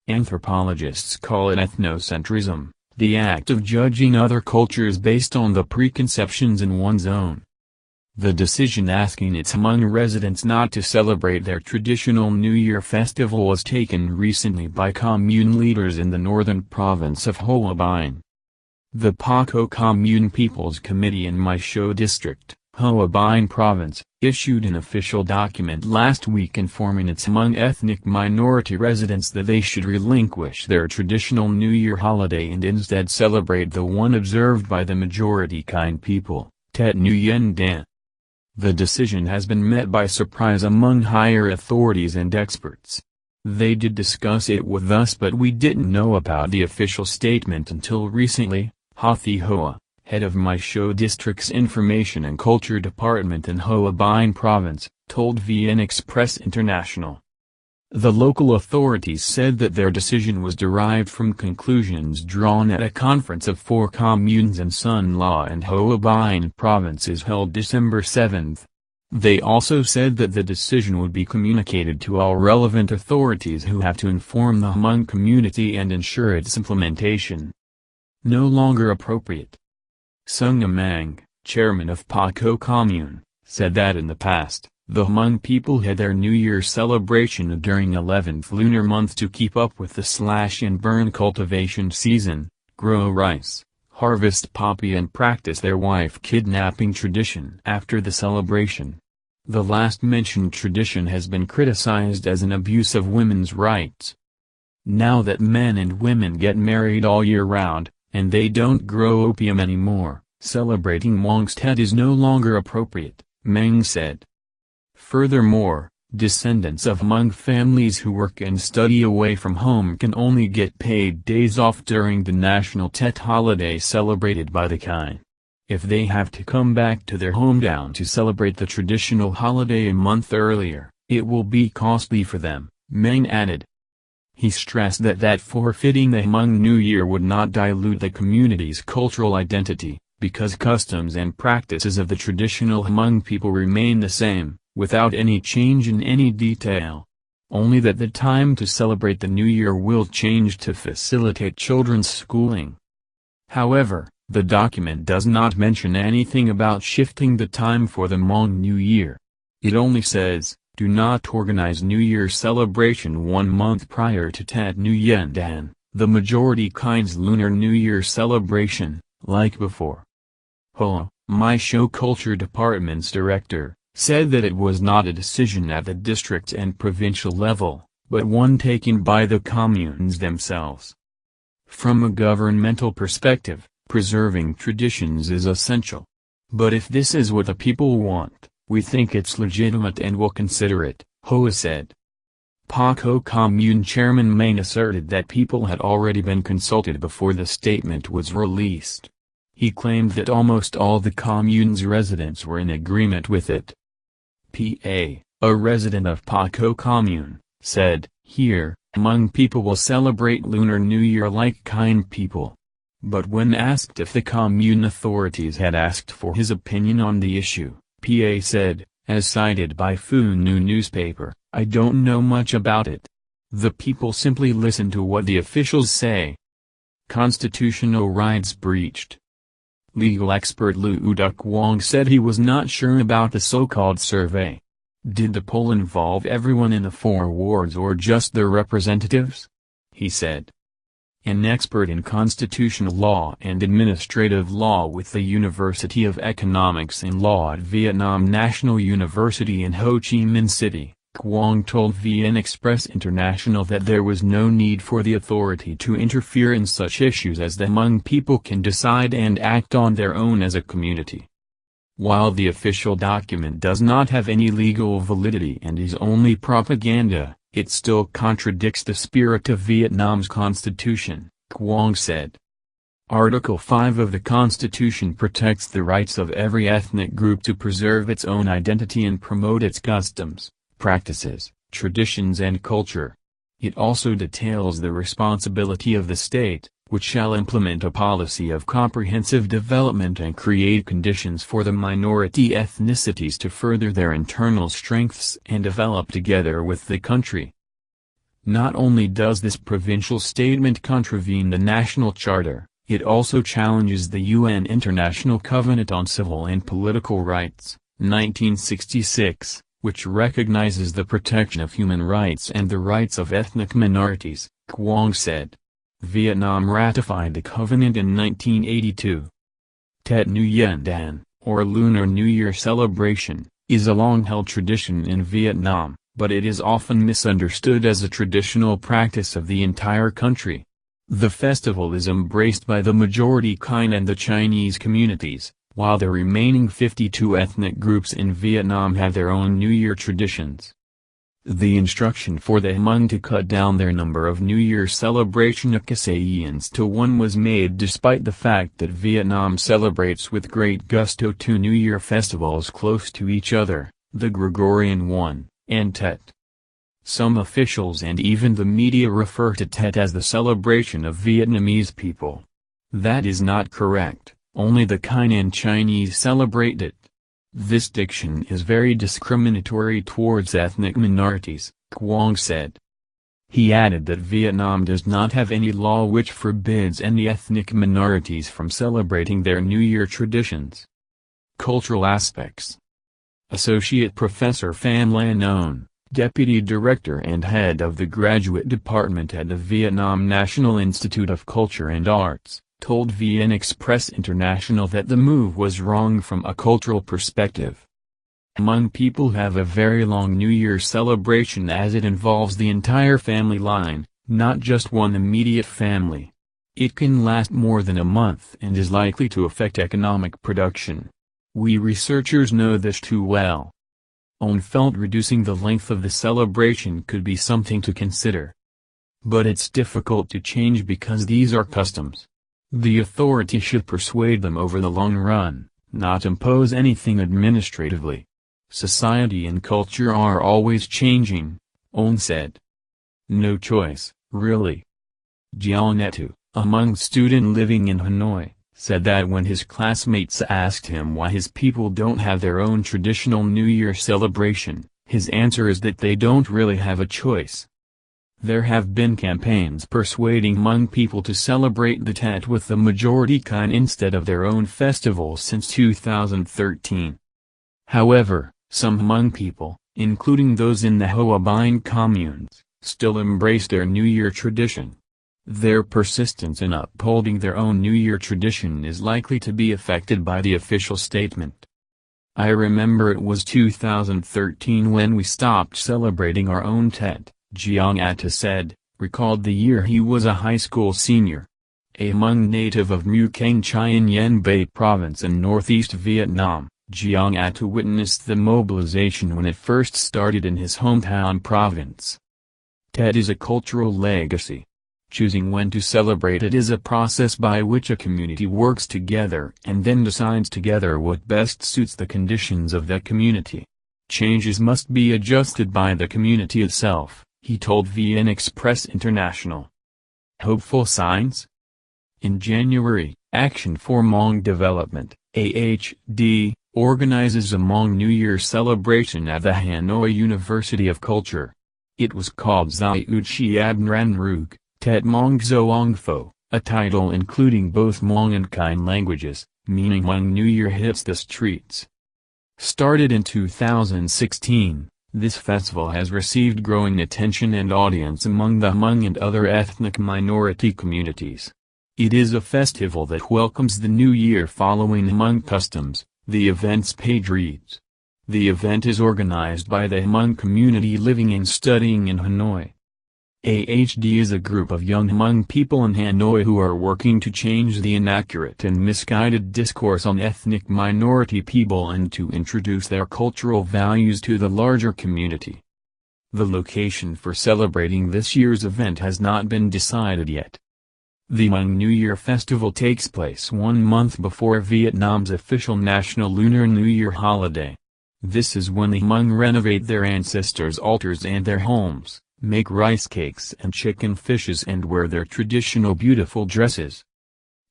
Anthropologists call it ethnocentrism, the act of judging other cultures based on the preconceptions in one's own. The decision asking its Hmong residents not to celebrate their traditional New Year festival was taken recently by Commune leaders in the northern province of Hoa Binh. The Paco Commune People's Committee in Mai Chau District, Hoa Binh Province, issued an official document last week informing its Hmong ethnic minority residents that they should relinquish their traditional New Year holiday and instead celebrate the one observed by the majority Kinh people, Tet Nguyen Dan. The decision has been met by surprise among higher authorities and experts. They did discuss it with us, but we didn't know about the official statement until recently, Thi Hoa, head of Mai Chau District's Information and Culture Department in Hoa Binh Province, told VnExpress International. The local authorities said that their decision was derived from conclusions drawn at a conference of 4 communes in Sun La and Hoa Binh provinces held December 7. They also said that the decision would be communicated to all relevant authorities who have to inform the Hmong community and ensure its implementation. No longer appropriate. Sung Amang, chairman of Paco Commune, said that in the past, the Hmong people had their New Year celebration during 11th lunar month to keep up with the slash-and-burn cultivation season, grow rice, harvest poppy and practice their wife kidnapping tradition after the celebration. The last-mentioned tradition has been criticized as an abuse of women's rights. Now that men and women get married all year round, and they don't grow opium anymore, celebrating Muang's Tet is no longer appropriate, Meng said. Furthermore, descendants of Hmong families who work and study away from home can only get paid days off during the national Tet holiday celebrated by the Kinh. If they have to come back to their hometown to celebrate the traditional holiday a month earlier, it will be costly for them, Meng added. He stressed that forfeiting the Hmong New Year would not dilute the community's cultural identity, because customs and practices of the traditional Hmong people remain the same, without any change in any detail. Only that the time to celebrate the New Year will change to facilitate children's schooling. However, the document does not mention anything about shifting the time for the Hmong New Year. It only says, do not organize New Year celebration 1 month prior to Tet Nguyen Dan, the majority Khing's Lunar New Year celebration, like before. Hoa, Mai Chau Culture Department's director, said that it was not a decision at the district and provincial level, but one taken by the communes themselves. From a governmental perspective, preserving traditions is essential. But if this is what the people want, we think it's legitimate and will consider it, Hoa said. Paco Commune Chairman Main asserted that people had already been consulted before the statement was released. He claimed that almost all the commune's residents were in agreement with it. A resident of Paco Commune, said, here, Hmong people will celebrate Lunar New Year like Kinh people. But when asked if the commune authorities had asked for his opinion on the issue, PA said, as cited by Phu New newspaper, I don't know much about it. The people simply listen to what the officials say. Constitutional rights breached. Legal expert Lu Duc Wong said he was not sure about the so-called survey. Did the poll involve everyone in the 4 wards or just their representatives? He said. An expert in constitutional law and administrative law with the University of Economics and Law at Vietnam National University in Ho Chi Minh City, Quang told VnExpress International that there was no need for the authority to interfere in such issues as the Hmong people can decide and act on their own as a community. While the official document does not have any legal validity and is only propaganda, it still contradicts the spirit of Vietnam's constitution, Quang said. Article 5 of the Constitution protects the rights of every ethnic group to preserve its own identity and promote its customs, practices, traditions and culture. It also details the responsibility of the state, which shall implement a policy of comprehensive development and create conditions for the minority ethnicities to further their internal strengths and develop together with the country. Not only does this provincial statement contravene the national charter, it also challenges the UN International Covenant on Civil and Political Rights, 1966, which recognizes the protection of human rights and the rights of ethnic minorities, Quang said. Vietnam ratified the covenant in 1982. Tet Nguyen Dan, or Lunar New Year celebration, is a long-held tradition in Vietnam, but it is often misunderstood as a traditional practice of the entire country. The festival is embraced by the majority Kinh and the Chinese communities, while the remaining 52 ethnic groups in Vietnam have their own New Year traditions. The instruction for the Hmong to cut down their number of New Year celebration occasions to one was made despite the fact that Vietnam celebrates with great gusto two New Year festivals close to each other, the Gregorian one, and Tet. Some officials and even the media refer to Tet as the celebration of Vietnamese people. That is not correct, only the Kinh and Chinese celebrate it. This diction is very discriminatory towards ethnic minorities, Quang said. He added that Vietnam does not have any law which forbids any ethnic minorities from celebrating their New Year traditions. Cultural aspects. Associate Professor Pham Lan On, Deputy Director and Head of the Graduate Department at the Vietnam National Institute of Culture and Arts, told VnExpress International that the move was wrong from a cultural perspective. Hmong people have a very long New Year celebration as it involves the entire family line, not just one immediate family. It can last more than a month and is likely to affect economic production. We researchers know this too well. On felt reducing the length of the celebration could be something to consider. But it's difficult to change because these are customs. The authority should persuade them over the long run, not impose anything administratively. Society and culture are always changing, On said. No choice, really. Jiang Etu, a Hmong student living in Hanoi, said that when his classmates asked him why his people don't have their own traditional New Year celebration, his answer is that they don't really have a choice. There have been campaigns persuading Hmong people to celebrate the Tet with the majority Kinh instead of their own festival since 2013. However, some Hmong people, including those in the Hoa Binh communes, still embrace their New Year tradition. Their persistence in upholding their own New Year tradition is likely to be affected by the official statement. I remember it was 2013 when we stopped celebrating our own Tet, Jiang Etu said, recalled the year he was a high school senior. A Hmong native of Mu Cang Chien Yen Bay Province in northeast Vietnam, Jiang Etu witnessed the mobilization when it first started in his hometown province. Tet is a cultural legacy. Choosing when to celebrate it is a process by which a community works together and then decides together what best suits the conditions of that community. Changes must be adjusted by the community itself, he told VnExpress International. Hopeful signs? In January, Action for Hmong Development, AHD, organizes a Hmong New Year celebration at the Hanoi University of Culture. It was called Zai Ut Shiab Nran Rug, Tet Mong Zoong Pho, a title including both Hmong and Kinh languages, meaning Hmong New Year hits the streets. Started in 2016, this festival has received growing attention and audience among the Hmong and other ethnic minority communities. It is a festival that welcomes the new year following Hmong customs, the event's page reads. The event is organized by the Hmong community living and studying in Hanoi. AHD is a group of young Hmong people in Hanoi who are working to change the inaccurate and misguided discourse on ethnic minority people and to introduce their cultural values to the larger community. The location for celebrating this year's event has not been decided yet. The Hmong New Year Festival takes place 1 month before Vietnam's official National Lunar New Year holiday. This is when the Hmong renovate their ancestors' altars and their homes, make rice cakes and chicken fishes and wear their traditional beautiful dresses.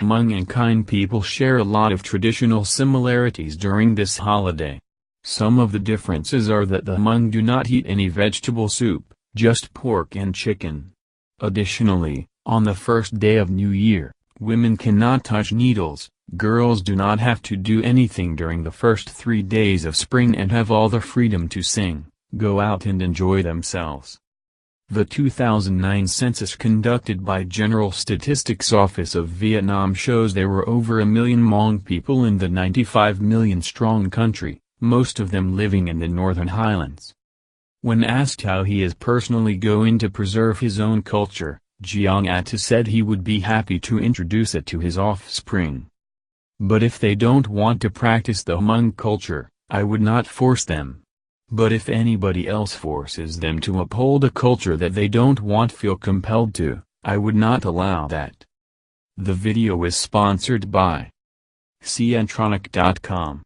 Hmong and Kinh people share a lot of traditional similarities during this holiday. Some of the differences are that the Hmong do not eat any vegetable soup, just pork and chicken. Additionally, on the first day of New Year, women cannot touch needles, girls do not have to do anything during the first 3 days of spring and have all the freedom to sing, go out and enjoy themselves. The 2009 census conducted by General Statistics Office of Vietnam shows there were over 1 million Hmong people in the 95 million strong country, most of them living in the Northern Highlands. When asked how he is personally going to preserve his own culture, Giang Atta said he would be happy to introduce it to his offspring. But if they don't want to practice the Hmong culture, I would not force them. But if anybody else forces them to uphold a culture that they don't want feel compelled to, I would not allow that. The video is sponsored by cntronic.com.